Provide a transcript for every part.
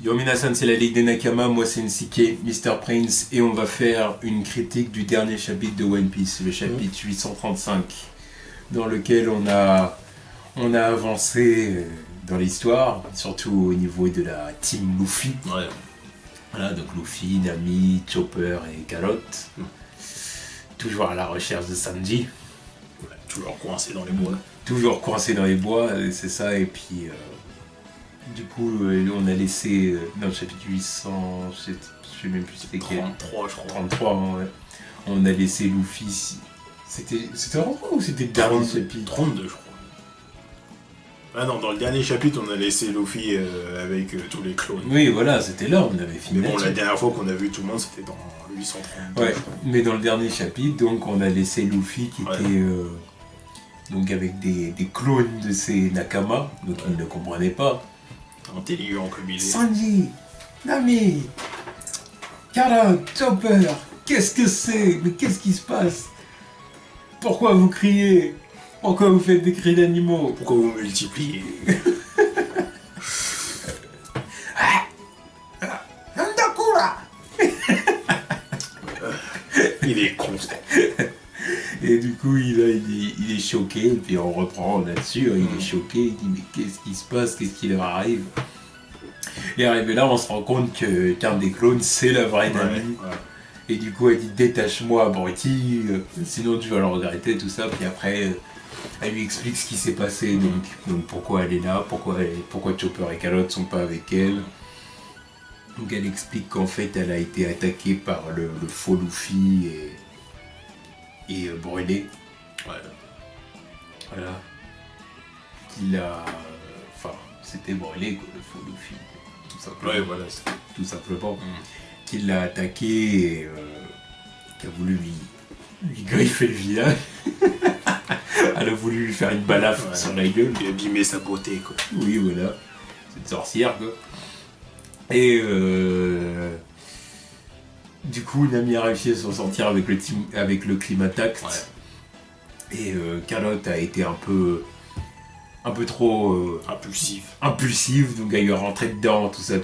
Yo Minasan, c'est la Ligue des Nakama, moi c'est Nsike, Mr. Prince, et on va faire une critique du dernier chapitre de One Piece, le chapitre 835, dans lequel on a avancé dans l'histoire, surtout au niveau de la team Luffy. Ouais. Voilà, donc Luffy, Nami, Chopper et Carrot. Toujours à la recherche de Sanji. Ouais, toujours coincé dans les bois. Toujours coincé dans les bois, c'est ça, et puis... du coup, on a laissé, dans le chapitre 800, je sais même plus c'était quel. 33, je crois. 33, ouais. On a laissé Luffy... C'était 33 ou c'était le dernier chapitre 32, je crois. Ah non, dans le dernier chapitre, on a laissé Luffy avec tous les clones. Oui, voilà, c'était là, on avait fini. Mais bon, la dernière fois qu'on a vu tout le monde, c'était dans 832. Ouais, mais dans le dernier chapitre, donc, on a laissé Luffy qui était... donc avec des clones de ses Nakama, donc il ne comprenait pas. Intelligent comme il est. Sanji, Nami, Carrot, Chopper, qu'est-ce que c'est? Mais qu'est-ce qui se passe? Pourquoi vous criez? Pourquoi vous faites des cris d'animaux? Pourquoi vous multipliez? Nandakura! Il est constant. Et du coup, il est choqué, et puis on reprend là-dessus, il est choqué, il dit mais qu'est-ce qui se passe, qu'est-ce qui leur arrive? Et arrivé là, on se rend compte qu'un des clones, c'est la vraie Nami. Ouais. Et du coup, elle dit détache-moi, abruti, sinon tu vas le regretter, tout ça. Puis après, elle lui explique ce qui s'est passé, donc pourquoi elle est là, pourquoi Chopper et Carrot sont pas avec elle. Donc elle explique qu'en fait, elle a été attaquée par le faux Luffy et brûlée. Ouais. Voilà. Qu'il a... Enfin, c'était brûlé, quoi, le faux Luffy. Tout simplement. Ouais, voilà. Tout simplement. Qu'il l'a attaqué et qui a voulu lui griffer le visage. Elle a voulu lui faire une balafre sur la gueule. Puis abîmer sa beauté, quoi. Oui, voilà. C'est une sorcière, quoi. Et du coup, Nami a réussi à s'en sortir avec le Climatact. Ouais. Et Carrot a été un peu trop impulsive, donc elle est rentrée dedans, tout ça.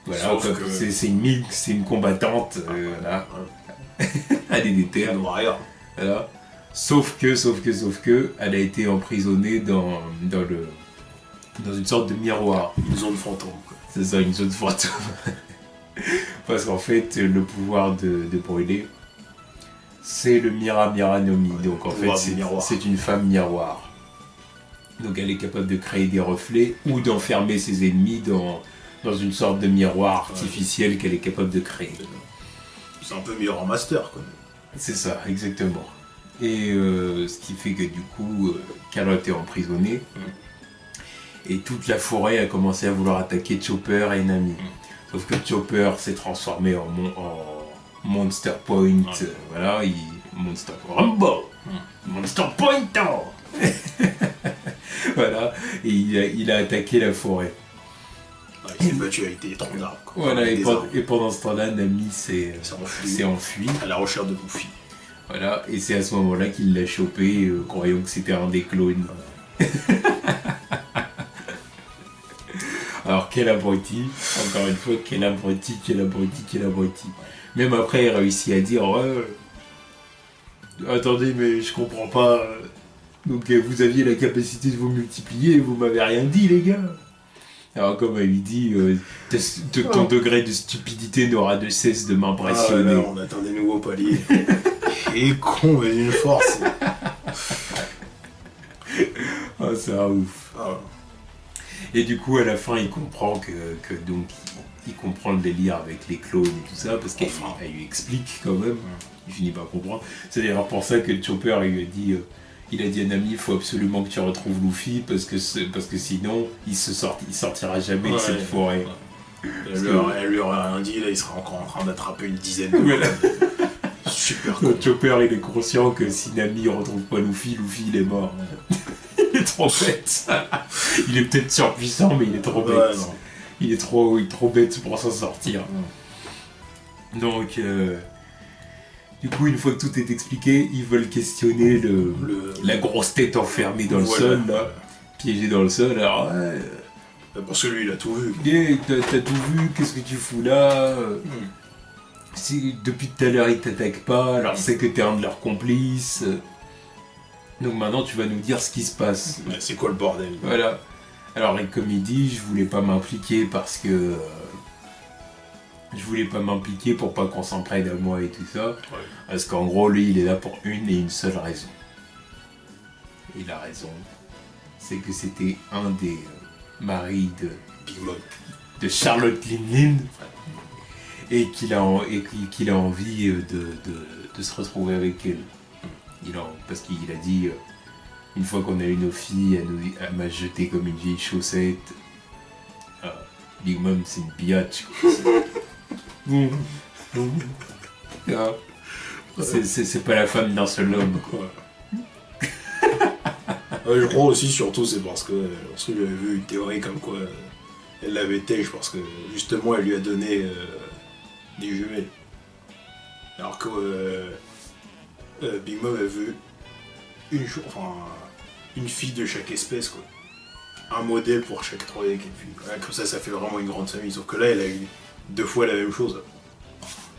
Voilà, Sauf comme que... c'est une combattante, voilà. Elle est déterre. Voilà. Sauf que, elle a été emprisonnée dans une sorte de miroir. Une zone fantôme, quoi. C'est ça, une zone fantôme. Parce qu'en fait, le pouvoir de brûler, c'est le Mira-Mira-no-Mi. Ouais, donc en fait, c'est une femme miroir. Donc elle est capable de créer des reflets ou d'enfermer ses ennemis dans une sorte de miroir artificiel qu'elle est capable de créer. C'est un peu Mirror Master, quoi. C'est ça, exactement. Et ce qui fait que du coup, Carrot est emprisonnée. Et toute la forêt a commencé à vouloir attaquer Chopper et Nami. Sauf que Chopper s'est transformé en Monster Point. Voilà, Monster Rumble. Monster Point. Voilà, et il a attaqué la forêt. Il s'est battu avec des troncs d'arbres. Voilà, et pendant ce temps-là, Nami s'est enfui. À la recherche de Luffy. Voilà, et c'est à ce moment-là qu'il l'a chopé, croyant que c'était un des clones. Alors, quel abruti, encore une fois, quel abruti. Même après, il réussit à dire attendez, mais je comprends pas. Donc, vous aviez la capacité de vous multiplier, vous m'avez rien dit, les gars. Alors, comme elle lui dit, ton degré de stupidité n'aura de cesse de m'impressionner. Ah, là, on attend des nouveaux paliers. Et con, mais d'une force. Ah, c'est un ouf. Ah. Et du coup, à la fin, il comprend donc il comprend le délire avec les clones et tout ça, parce qu'elle lui explique quand même. Il finit par comprendre. C'est d'ailleurs pour ça que Chopper lui a dit, il a dit à Nami, il faut absolument que tu retrouves Luffy, parce que sinon, il sortira jamais de cette forêt. Elle lui aurait rien dit, là, il serait encore en train d'attraper une dizaine de clones. Super cool. Chopper, il est conscient que si Nami retrouve pas Luffy, il est mort. Il est trop bête. Il est peut-être surpuissant, mais il est trop bête. Il est trop bête pour s'en sortir. Donc, du coup, une fois que tout est expliqué, ils veulent questionner la grosse tête enfermée dans le sol, là, piégée dans le sol. Alors, Parce que lui, il a tout vu. Et t'as tout vu, qu'est-ce que tu fous là Si depuis tout à l'heure ils t'attaquent pas, alors c'est que t'es un de leurs complices. Donc maintenant tu vas nous dire ce qui se passe. Mais c'est quoi le bordel? Voilà. Alors et comme il dit, je voulais pas m'impliquer parce que... je voulais pas m'impliquer pour pas qu'on s'en prenne à moi et tout ça. Ouais. Parce qu'en gros, lui, il est là pour une et une seule raison. Et la raison, c'est que c'était un des maris Big Mom. de Charlotte Lindley et qu'il a envie de se retrouver avec elle. Parce qu'il a dit, une fois qu'on a eu nos filles, elle m'a jeté comme une vieille chaussette. Big Mom, c'est une biatch. C'est pas la femme d'un seul homme, quoi. Ouais, je crois aussi, surtout, c'est parce que j'avais vu une théorie comme quoi elle l'avait têche parce que justement elle lui a donné des jumelles. Alors que Big Mom a vu une fille de chaque espèce, quoi. Un modèle pour chaque truc, et puis voilà, comme ça fait vraiment une grande famille. Sauf que là, elle a eu 2 fois la même chose.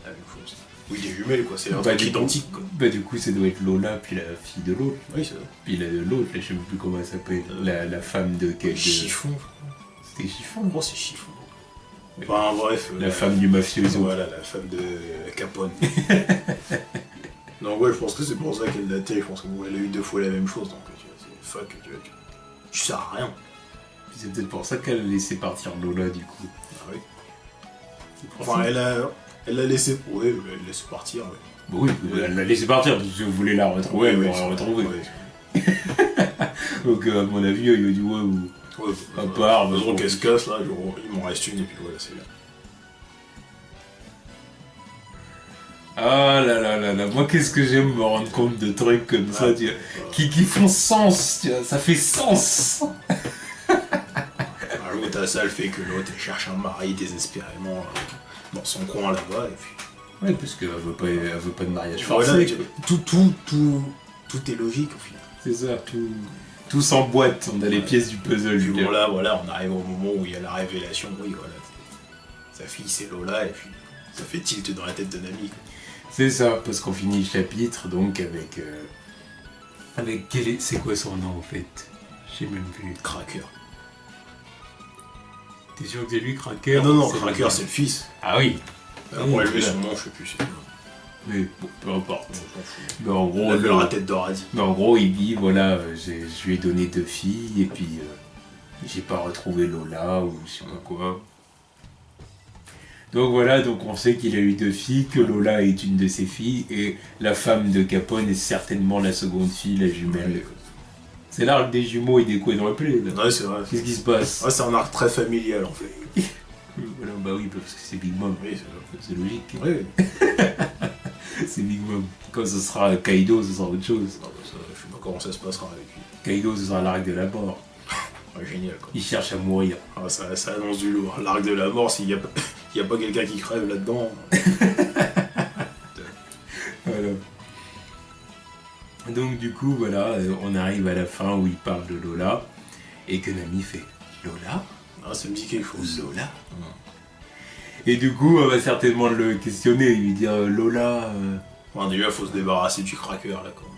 La même chose. Oui, des jumelles, quoi, c'est un truc identique, quoi. Bah du coup, ça doit être Lola, puis la fille de l'autre. Oui, c'est ça. Puis l'autre, je sais plus comment elle s'appelle. La femme de quel... Chiffon. C'était Chiffon. En gros, c'est Chiffon. Enfin, bref. La femme du mafioso. Voilà, la femme de Capone. Non, ouais, je pense que c'est pour ça qu'elle l'a tête. Je pense qu'elle a eu 2 fois la même chose, donc tu vois, c'est fuck, tu sers à rien. Puis c'est peut-être pour ça qu'elle a laissé partir Lola, du coup. Ah oui. Enfin, elle l'a laissé... Ouais, elle l'a laissé partir, ouais. Bah oui, elle l'a laissé partir, parce que vous voulez la retrouver, elle l'aurait retrouvée. Ouais. Donc à mon avis, il a dit ouais, ou... Ouais, à part... besoin qu'elle se casse, là, il m'en reste une, et puis voilà, c'est bien. Ah là là là là, moi qu'est-ce que j'aime me rendre compte de trucs comme ça, tu vois, qui font sens, tu vois, ça fait sens. Ajoute à ça le fait que l'autre elle cherche un mari désespérément dans son coin là-bas, et puis... Ouais, parce qu'elle veut pas de mariage voilà, forcé. tout est logique au final. C'est ça, tout s'emboîte, on a les pièces du puzzle. Puis bon là, voilà, on arrive au moment où il y a la révélation, oui voilà, sa fille c'est Lola, et puis ça fait tilt dans la tête de Nami, quoi. C'est ça, parce qu'on finit le chapitre donc avec c'est quoi son nom en fait? J'ai même plus. Cracker. T'es sûr que c'est lui, Cracker? Non, Cracker c'est le fils. Ah oui. Après lui son nom, je sais plus. Mais bon, peu importe. On s'en fout. Mais en gros, la tête d'Oradi. Mais en gros, il dit voilà, je lui ai donné 2 filles et puis j'ai pas retrouvé Lola ou je sais pas quoi. Donc voilà, donc on sait qu'il a eu 2 filles, que Lola est une de ses filles et la femme de Capone est certainement la seconde fille, la jumelle. Ouais. C'est l'arc des jumeaux et des quadruplés. Ouais, c'est vrai. Qu'est-ce qui se passe? Ouais, c'est un arc très familial en fait. Voilà, bah oui, parce que c'est Big Mom. Oui, C'est logique. oui. C'est Big Mom. Quand ce sera Kaido, ce sera autre chose. Non, ça, je sais pas comment ça se passera avec lui. Kaido, ce sera l'arc de la mort. Ouais, génial quoi. Il cherche à mourir. Ah, ça annonce du lourd. L'arc de la mort, s'il y a pas quelqu'un qui crève là-dedans. Voilà. Donc du coup, voilà, on arrive à la fin où il parle de Lola et que Nami fait Lola? Ah, ça me dit quelque chose. Lola? Et du coup, on va certainement le questionner, lui dire Lola. Bon, déjà, faut se débarrasser du cracker là quoi.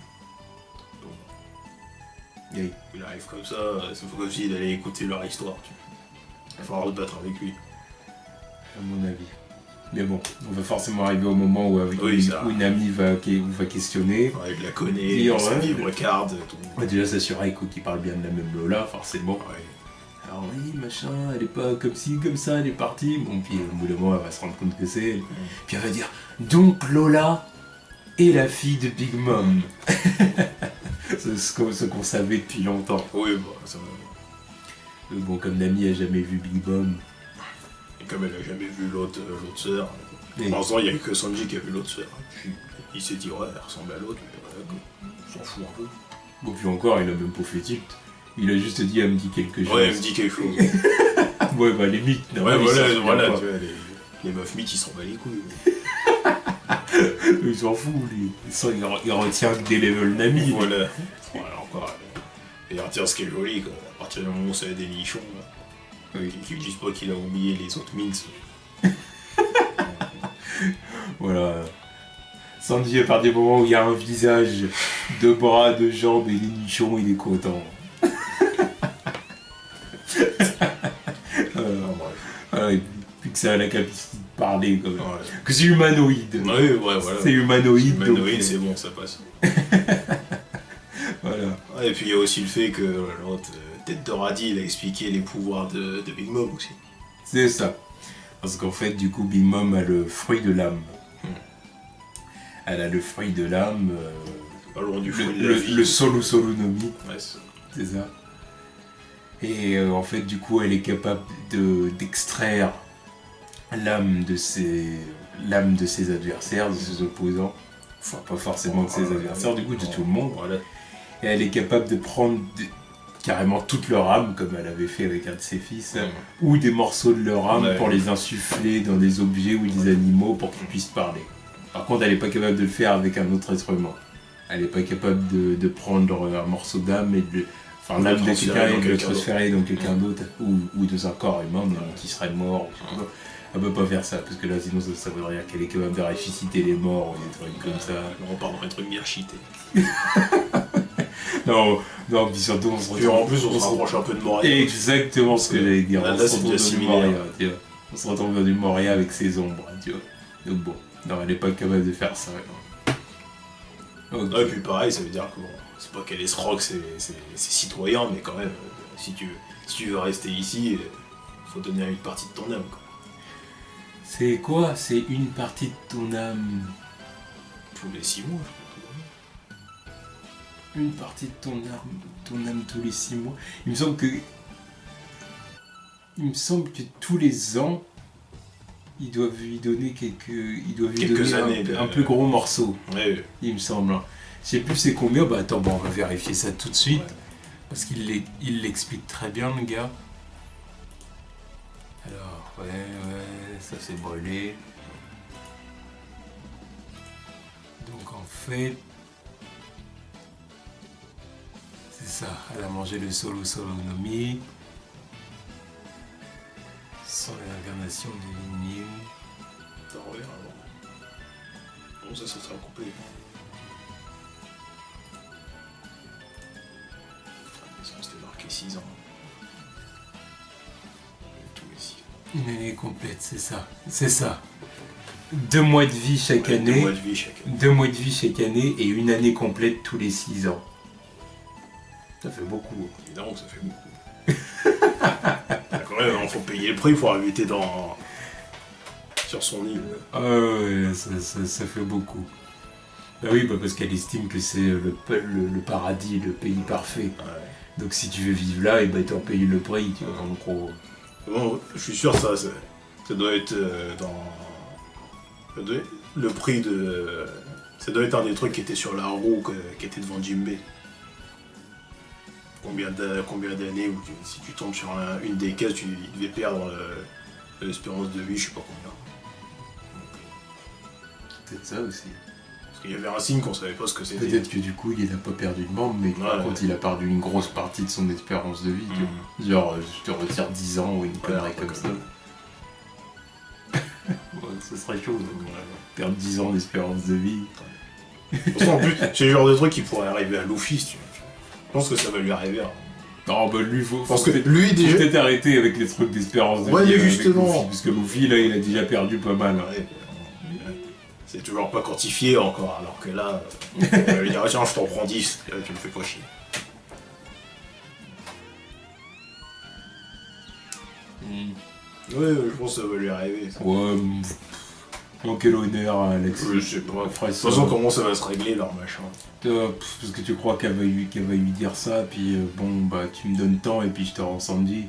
Oui. Il arrive comme ça, c'est comme s'il allait écouter leur histoire. Il va falloir se battre avec lui. À mon avis. Mais bon, on va forcément arriver au moment où Nami va questionner. Ouais, je la connais, Dire, sa ouais, vivre carte. On va déjà s'assurer qu'il parle bien de la même Lola, forcément. Ouais. Alors oui, machin, elle est pas comme ci, comme ça, elle est partie. Bon, puis au bout d'un moment, elle va se rendre compte que c'est elle. Puis elle va dire, donc Lola est la fille de Big Mom. C'est ce qu'on savait depuis longtemps. Oui, bon, ça... Mais bon, comme Nami a jamais vu Big Mom. Et comme elle a jamais vu l'autre sœur, Et... pour l'instant, il n'y a que Sanji qui a vu l'autre sœur. Puis il s'est dit, ouais, elle ressemble à l'autre, mais voilà, quoi. On s'en fout un peu. Bon, puis encore, il a même pas fait tilt. Il a juste dit, elle me dit quelque chose. Ouais, elle me dit quelque chose. Ouais, bah limite. Ouais, voilà, tu vois, les meufs mythes, ils s'en battent les couilles. Il s'en fout, lui. Il retient que des levels Nami. Voilà. Voilà, encore. Et il retient ce qui est joli, quoi. À partir du moment où ça a des nichons. Oui. Qu'ils disent pas qu'il a oublié les autres mints. Voilà. Sanji, à partir du moment où il y a un visage, deux bras, deux jambes et des nichons, il est content. Ouais, plus que ça a la capacité de parler quand même. Ouais. Que c'est humanoïde. Oui, ouais, voilà. C'est humanoïde. Humanoïde, donc, c'est bon, ça passe. Voilà. Ouais, et puis il y a aussi le fait que l'autre, Tête de Radis, il a expliqué les pouvoirs de Big Mom aussi. C'est ça. Parce qu'en fait, du coup, Big Mom a le fruit de l'âme. Elle a le fruit de l'âme. Pas loin du fruit de la vie. Le Solu Solunomi. Ouais, C'est ça. Et en fait, du coup, elle est capable d'extraire l'âme de ses adversaires, de ses opposants. Enfin, pas forcément de ses adversaires, du coup, de tout le monde. Voilà. Et elle est capable de prendre carrément toute leur âme, comme elle avait fait avec un de ses fils, ou des morceaux de leur âme pour les insuffler dans des objets ou des animaux pour qu'ils puissent parler. Par contre, elle n'est pas capable de le faire avec un autre être humain. Elle n'est pas capable de prendre un morceau d'âme et de l'âme de quelqu'un et de le transférer dans quelqu'un d'autre, ou dans un corps humain qui serait mort. Elle peut pas faire ça, parce que là, sinon, ça voudrait dire qu'elle est capable de ressusciter les morts ou des trucs comme ça. On part dans un truc bien cheaté. Non, puis surtout, on se retrouve. Puis en plus, on se rapproche un peu de Moria. Exactement ce que j'allais dire. Là, On se c'est retrouve bien dans du similaire. Moria, tu vois. On se retrouve dans du Moria avec ses ombres, tu vois. Donc bon, non, elle n'est pas capable de faire ça. Ok. Ouais, et puis pareil, ça veut dire que bon, c'est pas qu'elle est rock, c'est citoyen, mais quand même, si tu veux rester ici, faut donner une partie de ton âme, quoi. C'est quoi? C'est une partie de ton âme. Tous les 6 mois, Une partie de ton âme tous les 6 mois. Il me semble que tous les ans, ils doivent lui donner Quelques années un plus gros morceau. Ouais. Il me semble. Je sais plus c'est combien. Bah attends, bon, on va vérifier ça tout de suite. Ouais. Parce qu'il l'explique très bien, le gars. Alors, ouais, ça c'est brûlé. Donc en fait, c'est ça. Elle a mangé le Solu Solunomi. Sans l'incarnation de l'Inyu. T'en reviens avant. Bon, ça sera coupé. C'était marqué 6 ans. Tous les 6 ans. Une année complète, c'est ça. C'est ça. 2 mois de vie chaque année. 2 mois de vie chaque année. 2 mois de vie chaque année et une année complète tous les 6 ans. Ça fait beaucoup. Évidemment que ça fait beaucoup. Quand même, il faut payer le prix pour habiter sur son île. Ah ouais, ça fait beaucoup. Bah oui, parce qu'elle estime que c'est le paradis, le pays parfait. Ouais. Donc si tu veux vivre là, et bah t'en payes le prix, tu vois, en gros. Bon, je suis sûr ça doit être le prix de... Ça doit être un des trucs qui était sur la roue, qui était devant Jinbei. Combien d'années où si tu tombes sur une des cases, il devait perdre l'espérance de vie, je sais pas combien. Peut-être ça aussi. Parce qu'il y avait un signe qu'on savait pas ce que c'était. Peut-être que du coup, il n'a pas perdu de membre, mais par contre, il a perdu une grosse partie de son espérance de vie. Tu vois. Genre, je te retire 10 ans ou une connerie comme ça. Ouais, ce serait chaud, donc. Perdre 10 ans d'espérance de vie. De toute façon, en plus, c'est le genre de truc qui pourrait arriver à Luffy, si tu veux. Je pense que ça va lui arriver. Hein. Non, bah lui, Parce que lui, déjà... Faut peut-être arrêter avec les trucs d'espérance de vie. Ouais, avec justement. Luffy, parce que Luffy, là, il a déjà perdu pas mal. Ouais, c'est toujours pas quantifié encore, alors que là, on va lui dire, tiens, je t'en prends 10, et là, tu me fais pas chier. Ouais, je pense que ça va lui arriver. Ça. Ouais, quel honneur, Alex. Je sais pas. De toute façon, comment ça va se régler leur machin? Parce que tu crois qu'elle va lui dire ça, puis bon, bah tu me donnes temps et puis je te rends Sanji.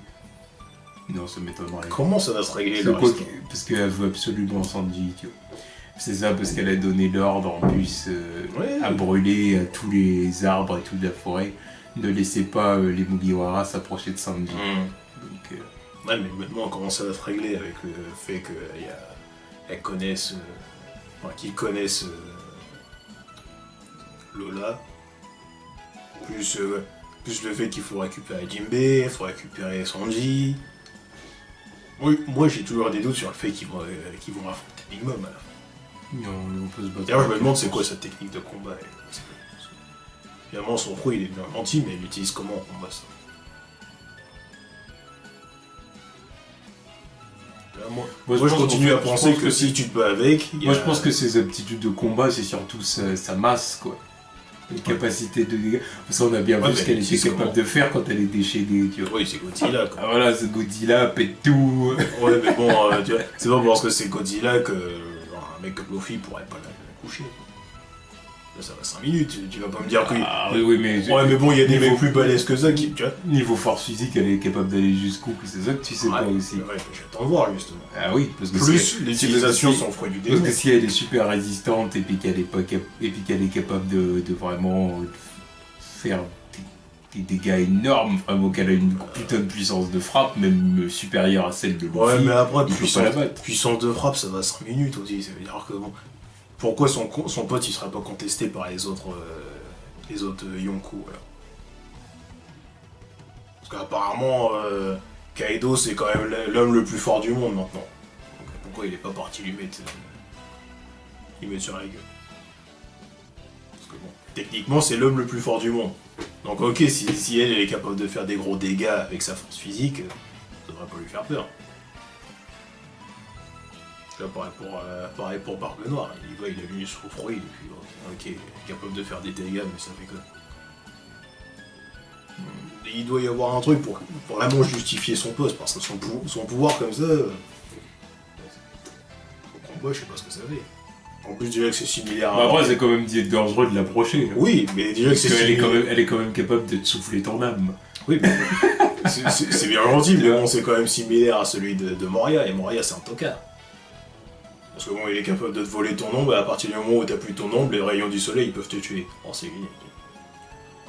Non, ça m'étonnerait. Comment ça va se régler leur histoire? Parce qu'elle veut absolument Sanji, tu vois. C'est ça, parce qu'elle a donné l'ordre en plus à brûler tous les arbres et toute la forêt. Ne laissez pas les Mugiwara s'approcher de Sanji. Donc, ouais, mais maintenant, comment ça va se régler avec le fait qu'elles connaissent... Enfin, qu'ils connaissent Lola. Plus le fait qu'il faut récupérer Jinbei, il faut récupérer Sanji. Oui, moi j'ai toujours des doutes sur le fait qu'ils vont affronter Big Mom à la fin. Non, on peut se battre. D'ailleurs, je me demande c'est quoi sa technique de combat. Finalement, son pro il est bien gentil, mais il l'utilise comment en combat ça? Là, moi je continue à penser que si tu te bats avec. Moi je pense que ses aptitudes de combat, c'est surtout sa masse, quoi. Les capacités de dégâts. Ça, on a bien vu ce qu'elle était capable de faire quand elle est déchaînée, tu vois. Oui, c'est Godzilla, quoi. Ah, voilà, c'est Godzilla, pète tout. Ouais, mais bon, tu vois, c'est pas parce que c'est Godzilla que un mec comme Luffy pourrait pas la coucher. Là, ça va 5 minutes, tu vas pas me dire que. Ah oui, mais. Ouais, mais bon, il y a des mecs plus balèzes que ça qui. Tu vois. Niveau force physique, elle est capable d'aller jusqu'où, c'est ça que tu sais pas aussi. Ouais, j'attends de voir, justement. Ah oui, parce que plus l'utilisation sans fruit du démon. Parce que si elle est super résistante et puis qu'elle est capable de vraiment faire des dégâts énormes, vraiment qu'elle a une putain de puissance de frappe, même supérieure à celle de Luffy. Ouais, mais après, puissance, puissance de frappe, ça va 5 minutes aussi. Ça veut dire que bon. Pourquoi son pote il serait pas contesté par les autres Yonkou alors. Parce qu'apparemment, Kaido c'est quand même l'homme le plus fort du monde maintenant. Donc, pourquoi il est pas parti lui mettre sur la gueule? Parce que bon, techniquement c'est l'homme le plus fort du monde. Donc ok, si elle est capable de faire des gros dégâts avec sa force physique, ça devrait pas lui faire peur. Là, pareil pour Barbe Noire, il a lu sur Freud, et puis ok, il est capable de faire des dégâts, mais ça fait que... Il doit y avoir un truc pour vraiment justifier son poste, parce que son pouvoir comme ça... Au combat, je sais pas ce que ça fait. En plus, déjà que c'est similaire à... Après, c'est quand même dangereux de l'approcher. Oui, mais déjà que c'est similaire... Elle est quand même capable de te souffler ton âme. Oui, mais... c'est bien gentil, mais bon, c'est quand même similaire à celui de Moria, et Moria c'est un tocard. Parce que bon, il est capable de te voler ton ombre, et à partir du moment où t'as plus ton ombre, les rayons du soleil ils peuvent te tuer. Oh, c'est gagné.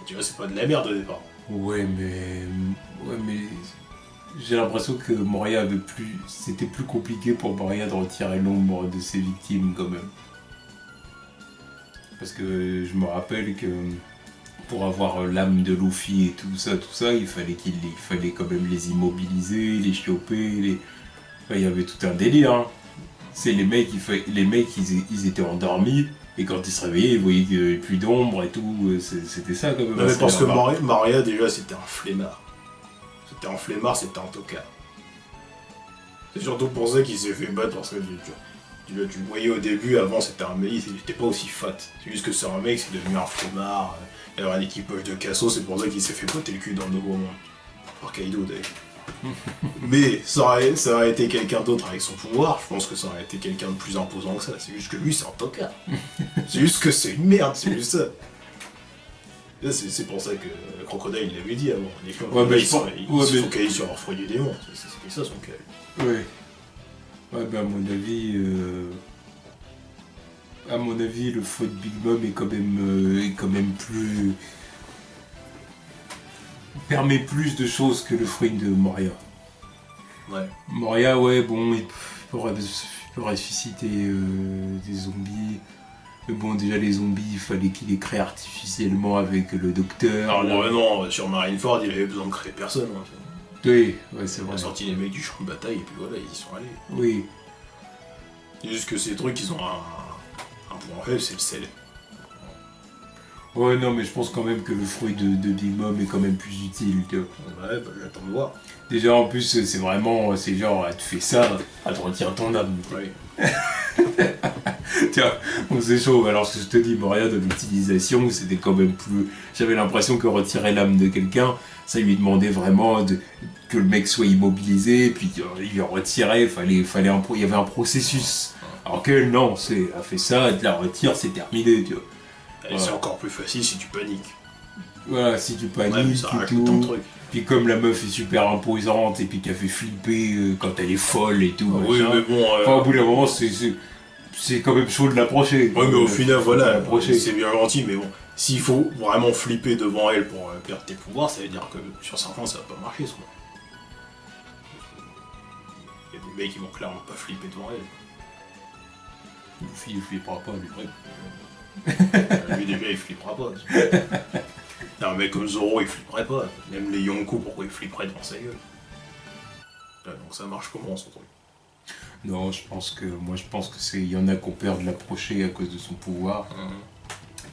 Tu vois, c'est pas de la merde au départ. Ouais, mais j'ai l'impression que Moria c'était plus compliqué pour Moria de retirer l'ombre de ses victimes quand même. Parce que je me rappelle que pour avoir l'âme de Luffy et tout ça, il fallait quand même les immobiliser, les choper, Enfin, il y avait tout un délire, hein. C'est les mecs, ils étaient endormis, et quand ils se réveillaient, ils voyaient qu'il n'y avait plus d'ombre et tout, c'était ça quand même. Non, mais parce que Moria, déjà, c'était un flemmard. C'était un tocard. C'est surtout pour ça qu'il s'est fait battre, parce que tu le voyais au début, avant c'était un mec, il était pas aussi fat. C'est juste que c'est un mec, c'est devenu un flemmard, il avait un équipage de cassos, c'est pour ça qu'il s'est fait botter le cul dans le nouveau monde. Par Kaido d'ailleurs. Mais ça aurait été quelqu'un d'autre avec son pouvoir, je pense que ça aurait été quelqu'un de plus imposant que ça. C'est juste que lui, c'est un tocard. C'est juste que c'est une merde, c'est juste ça. C'est pour ça que Crocodile l'avait dit avant. Les crocodiles, ils se focalisent sur leur fruit du démon. C'est ça son cas. Ouais. Ouais, bah à mon avis, le fruit de Big Mom est quand même plus... permet plus de choses que le fruit de Moria. Ouais. Moria, ouais, bon, il peut ressusciter des zombies. Mais bon, déjà, les zombies, il fallait qu'il les crée artificiellement avec le docteur. Ouais, non, sur Marineford, il avait besoin de créer personne. Hein. Oui, ouais, c'est vrai. Il a sorti les mecs du champ de bataille, et puis voilà, ils y sont allés. Oui. C'est juste que ces trucs, ils ont un point faible, c'est le sel. Ouais, non, mais je pense quand même que le fruit de Big Mom est quand même plus utile, tu vois. Ouais, bah j'attends de voir. Déjà, en plus, c'est genre, elle te fait ça, elle te retire ton âme. Oui. Tiens, bon, c'est chaud. Alors, ce que je te dis, Moria, de l'utilisation, c'était quand même plus... J'avais l'impression que retirer l'âme de quelqu'un, ça lui demandait vraiment que le mec soit immobilisé, puis il lui retirait, il y avait un processus. Alors qu'elle, non, elle fait ça, elle te la retire, c'est terminé, tu vois. Et c'est encore plus facile si tu paniques. Voilà, si tu paniques ça et tout. Ton truc. Puis comme la meuf est super imposante et puis qu'elle fait flipper quand elle est folle et tout. Oui, mais bon... Enfin, au bout d'un moment, c'est quand même chaud de l'approcher. Oui, mais au final, voilà, c'est bien gentil, mais bon, s'il faut vraiment flipper devant elle pour perdre tes pouvoirs, ça veut dire que sur certains, ça va pas marcher, ça. Il y a des mecs qui vont clairement pas flipper devant elle. Luffy, il flippera pas, lui. Lui déjà il flippera pas. Un mec comme Zoro il flipperait pas. Même les Yonkou pourquoi ils flipperaient devant sa gueule. Ouais, donc ça marche comment son truc? Non, je pense que c'est, il y en a qui ont peur de l'approcher à cause de son pouvoir,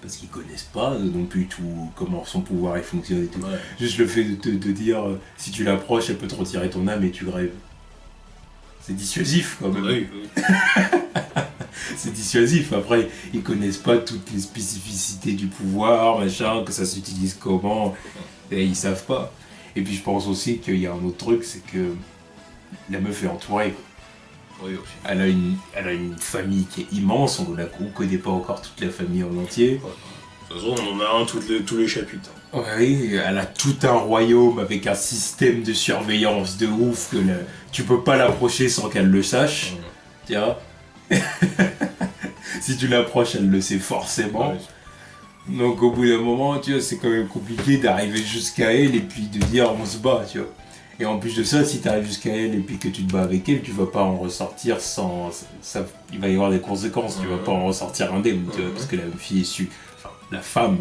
parce qu'ils connaissent pas non plus tout comment son pouvoir il fonctionne et tout. Ouais. Juste le fait de dire si tu l'approches, elle peut te retirer ton âme et tu grèves. C'est dissuasif quand même. Oui. C'est dissuasif. Après, ils connaissent pas toutes les spécificités du pouvoir, machin, que ça s'utilise comment, et ils savent pas. Et puis je pense aussi qu'il y a un autre truc, c'est que la meuf est entourée. Oui, aussi. Elle a une famille qui est immense, on ne connaît pas encore toute la famille en entier. Ouais. De toute façon, on en a un tous les chapitres. Oui, elle a tout un royaume avec un système de surveillance de ouf que tu peux pas l'approcher sans qu'elle le sache. Tiens. Si tu l'approches, elle le sait forcément. Ouais. Donc au bout d'un moment, tu vois, c'est quand même compliqué d'arriver jusqu'à elle et puis de dire on se bat, tu vois. Et en plus de ça, si tu arrives jusqu'à elle et puis que tu te bats avec elle, tu vas pas en ressortir sans... Ça, il va y avoir des conséquences, tu vas pas en ressortir indemne, tu vois, parce que la fille la femme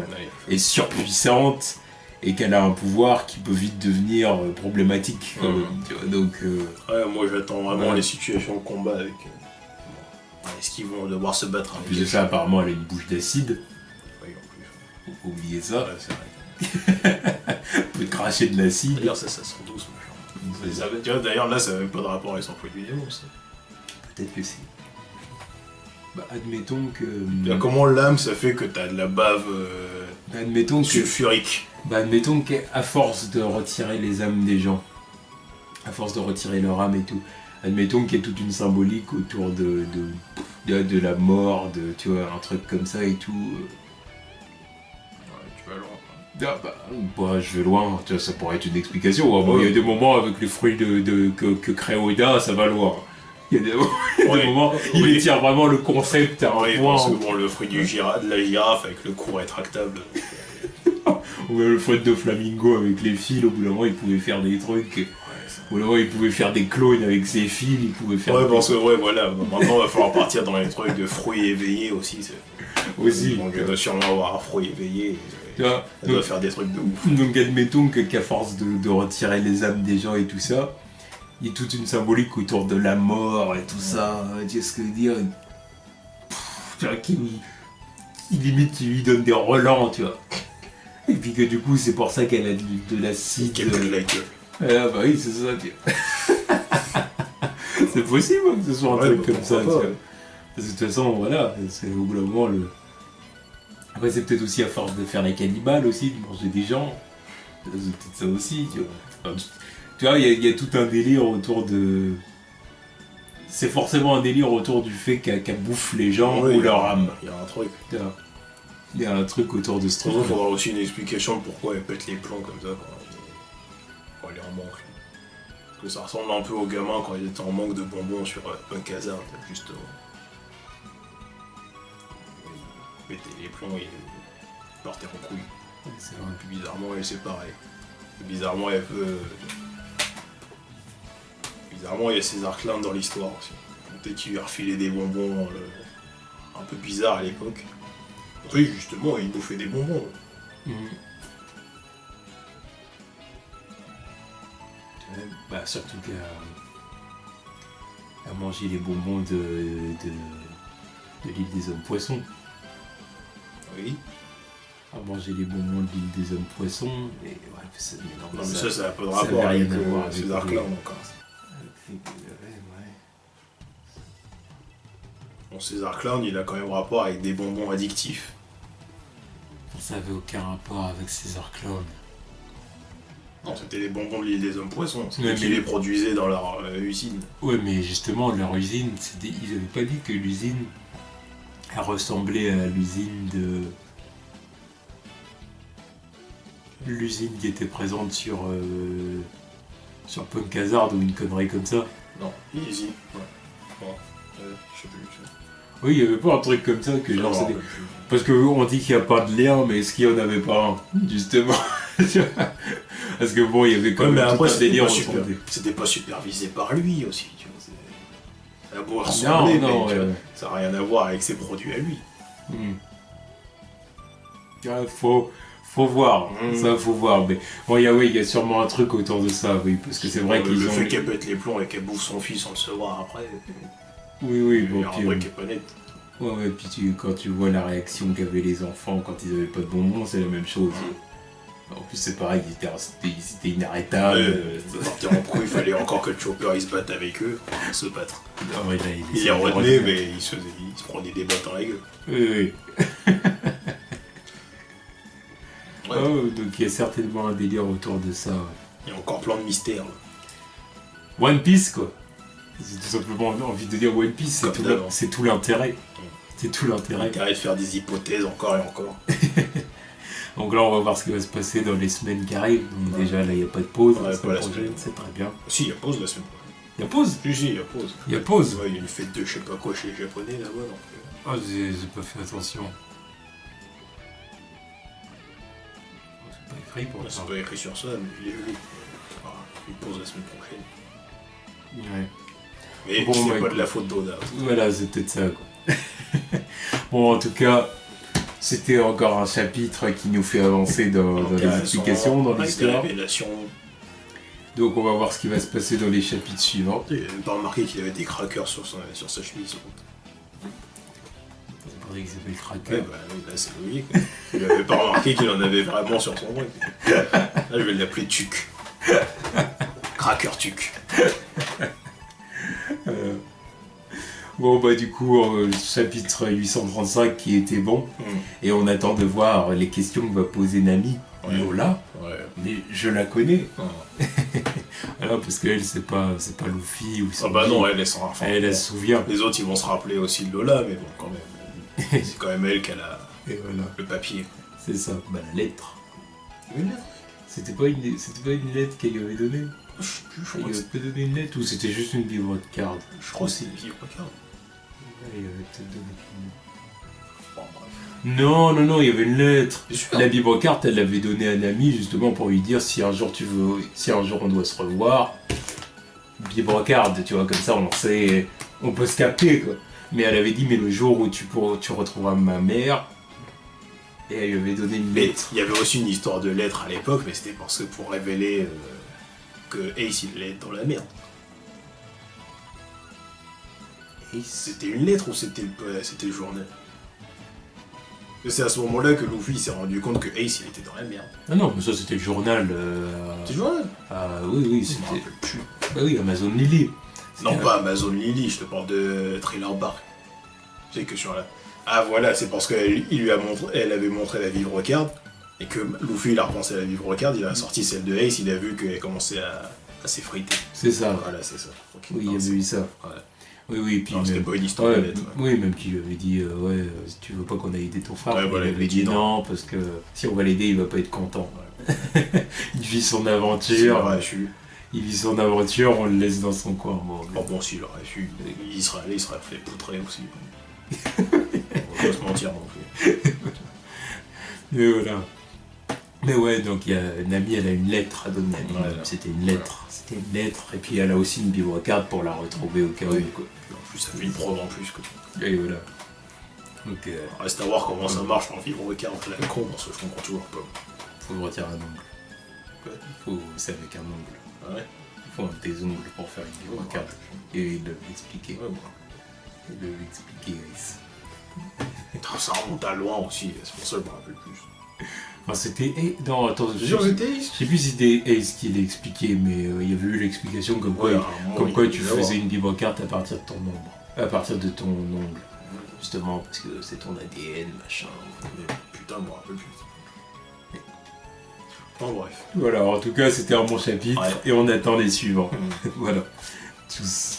est surpuissante et qu'elle a un pouvoir qui peut vite devenir problématique, quand même, tu vois, donc... Ouais, moi j'attends vraiment les situations de combat avec... Est-ce qu'ils vont devoir se battre En avec plus de ça, apparemment, elle a une bouche d'acide, Oui, en plus. faut pas oublier ça, Ouais, c'est vrai. elle peut te cracher de l'acide. D'ailleurs, ça sent douce, machin. Tu vois, d'ailleurs, là, ça n'a même pas de rapport avec son produit vidéo, ça. Peut-être que si. Bah, admettons que... Comment l'âme, ça fait que t'as de la bave Admettons que... sulfurique? Bah, admettons qu'à force de retirer les âmes des gens, à force de retirer leur âme et tout, admettons qu'il y ait toute une symbolique autour de la mort, tu vois, un truc comme ça et tout. Ouais, tu vas loin. Ah bah, je vais loin, tu vois, ça pourrait être une explication. Bon, il y a des moments avec les fruits que crée Oda, ça va loin. Il y a des moments, il étire vraiment le concept à un Oui, point. parce que bon, le fruit de la girafe avec le cou rétractable. Ou même le fruit de flamingo avec les fils, au bout d'un moment, il pouvait faire des trucs. Au bout d'un moment, il pouvait faire des clones avec ses fils, il pouvait faire... Ouais, parce que, ouais, voilà, maintenant, il va falloir partir dans les trucs de fruits éveillés aussi. Aussi. Donc, elle doit sûrement avoir un fruit éveillé. Tu vois, Elle doit faire des trucs de ouf. donc admettons qu'à force de retirer les âmes des gens et tout ça, il y a toute une symbolique autour de la mort et tout ça, tu sais ce que je veux dire, tu vois, qui limite qui lui donne des relents, tu vois. Et puis que du coup c'est pour ça qu'elle a de l'acide. Qu'elle pète la gueule. Ah bah oui, c'est ça, tu vois. C'est possible hein, que ce soit un truc comme ça, tu vois. Parce que de toute façon, voilà, c'est au bout d'un moment le... Après c'est peut-être aussi à force de faire les cannibales aussi, de manger des gens. C'est peut-être ça aussi, tu vois. Enfin, tu vois, il y a tout un délire autour de... C'est forcément un délire autour du fait qu'elle bouffe les gens ou leur âme. Il y a un truc. Il y a un truc autour de ce truc. Il faudra aussi une explication de pourquoi elle pète les plombs comme ça quand elle est en manque. Parce que ça ressemble un peu aux gamins quand ils étaient en manque de bonbons sur Punk Hazard, justement. Ils mettaient les plombs et ils partaient en couille. C'est vrai. Puis bizarrement, elle c'est pareil. Bizarrement, elle peut... Bizarrement, il y a César Klein dans l'histoire aussi. Peut-être qu'il lui a refilé des bonbons un peu bizarres à l'époque. Oui, justement, il bouffait des bonbons. Bah, surtout qu'à manger les bonbons de l'île des hommes poissons. Oui. À manger les bonbons de l'île des hommes poissons. Et ouais, non, mais ça n'a pas de rapport avec César Klein encore. Bon, César Clown, il a quand même rapport avec des bonbons addictifs. Ça n'avait aucun rapport avec César Clown. Non, c'était les bonbons de l'île des hommes poissons. C'est Ouais, qui les produisaient dans leur usine. Ouais, mais justement, leur usine, ils n'avaient pas dit que l'usine a ressemblé à l'usine de... L'usine qui était présente sur Punk Hazard ou une connerie comme ça. Non, l'usine, ouais. Bon, je sais plus. Oui, il n'y avait pas un truc comme ça que genre c'était... Parce qu'on dit qu'il n'y a pas de lien, mais est-ce qu'il n'y en avait pas un, justement? Parce que bon, il y avait quand même après, tout un délire. C'était pas supervisé par lui aussi, tu vois. Ça a beau ressembler, mais ça n'a rien à voir avec ses produits à lui. Faut Faut voir, ça faut voir. Mais bon, il y a sûrement un truc autour de ça, oui, parce que c'est vrai qu'ils Le ont. fait qu'elle pète les plombs et qu'elle bouffe son fils sans le savoir après. Oui, Il bon, y a un puis, truc qui est pas net. ouais, puis quand tu vois la réaction qu'avaient les enfants quand ils avaient pas de bonbons, c'est la même chose. En plus, c'est pareil, ils étaient inarrêtables. Partir en pro, il fallait encore que le Chopper il se batte avec eux, se battre. Ah ouais, là, Il les retenait, mais il se prenait des bottes dans la gueule. Oui. Ouais. Oh, donc il y a certainement un délire autour de ça. Il y a encore plein de mystères. Là. One Piece, quoi. C'est tout simplement envie de dire One Piece, Comme c'est tout l'intérêt. C'est tout l'intérêt. L'intérêt de faire des hypothèses encore et encore. Donc là, on va voir ce qui va se passer dans les semaines qui arrivent. Donc déjà, là, il n'y a pas de pause. Ouais, La pas la semaine prochaine, semaine. c'est très bien. Si, il y a pause la semaine prochaine. Il y a pause Si, il y a pause. Il y a pause Ouais, il y a une fête de je sais pas quoi chez les Japonais là-bas. Donc... Ah, j'ai pas fait attention. C'est pas écrit pour ça. C'est pas écrit sur ça, mais il est vu. Ah, une pause la semaine prochaine. Ouais. Mais Bon, c'est bah, pas de la faute d'Oda. Voilà, c'est peut-être ça, quoi. Bon, en tout cas, c'était encore un chapitre qui nous fait avancer dans les explications, dans l'histoire. Donc on va voir ce qui va se passer dans les chapitres suivants. J'ai même pas remarqué qu'il avait des crackers sur sa chemise. C'est pour ça qu'il s'appelle Cracker. Ouais, bah là c'est logique. Il avait pas remarqué qu'il en avait vraiment sur son truc. Là je vais l'appeler Tuc. Cracker Tuc. Bon bah du coup, chapitre 835 qui était bon, et on attend de voir les questions que va poser Nami. Ouais. Lola, Ouais. mais je la connais. Voilà, parce qu'elle c'est pas Luffy ou Ah bah non, elle s'en rappelle. elle se souvient. Les autres ils vont se rappeler aussi de Lola, mais bon quand même. C'est quand même elle qui a Et voilà, le papier. c'est ça. Bah la lettre. Une lettre. C'était pas une lettre qu'elle lui avait donnée. Je sais plus, je Elle crois lui que avait pas donné une lettre ou c'était juste une livre de carte. je crois que c'est une livre carte. Elle lui avait peut-être donné une... Bon, bref. Non, il y avait une lettre. Bien sûr. La Bible carte, elle l'avait donnée à Nami justement pour lui dire si un jour on doit se revoir, Bible carte, tu vois, comme ça on sait, on peut se capter quoi. Mais elle avait dit mais le jour où tu retrouveras ma mère, et elle lui avait donné une Mais lettre. il y avait aussi une histoire de lettres à l'époque, mais c'était parce que pour révéler que Ace il allait être dans la merde. Et C'était une lettre ou c'était le journal? C'est à ce moment-là que Luffy s'est rendu compte que Ace il était dans la merde. Ah non, mais ça c'était le journal. C'est le journal? Ah oui, Je me c'était. rappelle plus. Ah oui, Amazon Lily. Non, pas Amazon Lily, je te parle de Trailer Park. C'est que sur la. Ah voilà, c'est parce qu'elle avait montré la vivre carte et que Luffy il a repensé à la vivre carte, il a sorti celle de Ace, il a vu qu'elle commençait à s'effriter. C'est ça. Voilà, c'est ça. Ok. Oui, il y Non, avait c'est- eu ça. Ouais. Oui, puis Non, c'était même, pas une histoire de ouais, lettre. oui, même qu'il lui avait dit, si tu veux pas qu'on aille aider ton frère, Ouais, voilà, il avait dit non, parce que si on va l'aider, il va pas être content. Il vit son S'il aventure, aurait su. on le laisse dans son coin. Bon, s'il aurait su, il serait allé, il serait fait poutrer aussi. On va pas se mentir non plus. Mais voilà. Mais ouais, donc Nami, elle a une lettre à donner à Nami. Voilà. C'était une lettre. Et puis elle a aussi une vibro-carte pour la retrouver au cas où. Oui. Quoi. En plus, ça fait une preuve en plus. Quoi. Et voilà. Donc, Reste à voir comment ça marche en vivre carte la con, parce que je comprends toujours pas. faut retirer un ongle. C'est avec un ongle. Ah ouais. Il faut un des ongles pour faire une vibro-carte. Et il l'a expliqué. Ouais, bon. Il l'a expliqué, Ace. Ça remonte à loin aussi, c'est pour ça que je me rappelle plus. Enfin, c'était... Non, attends, je c'était sais plus si c'était Ace qui l'a expliqué, mais il y avait eu l'explication comme quoi, tu faisais une vibro-carte à partir de ton ombre. À partir de ton ongle. Justement, parce que c'est ton ADN, machin. Putain, je me rappelle plus. Bon, bref. Voilà, en tout cas, c'était un bon chapitre, Ouais. et on attend les suivants. Voilà. Tous.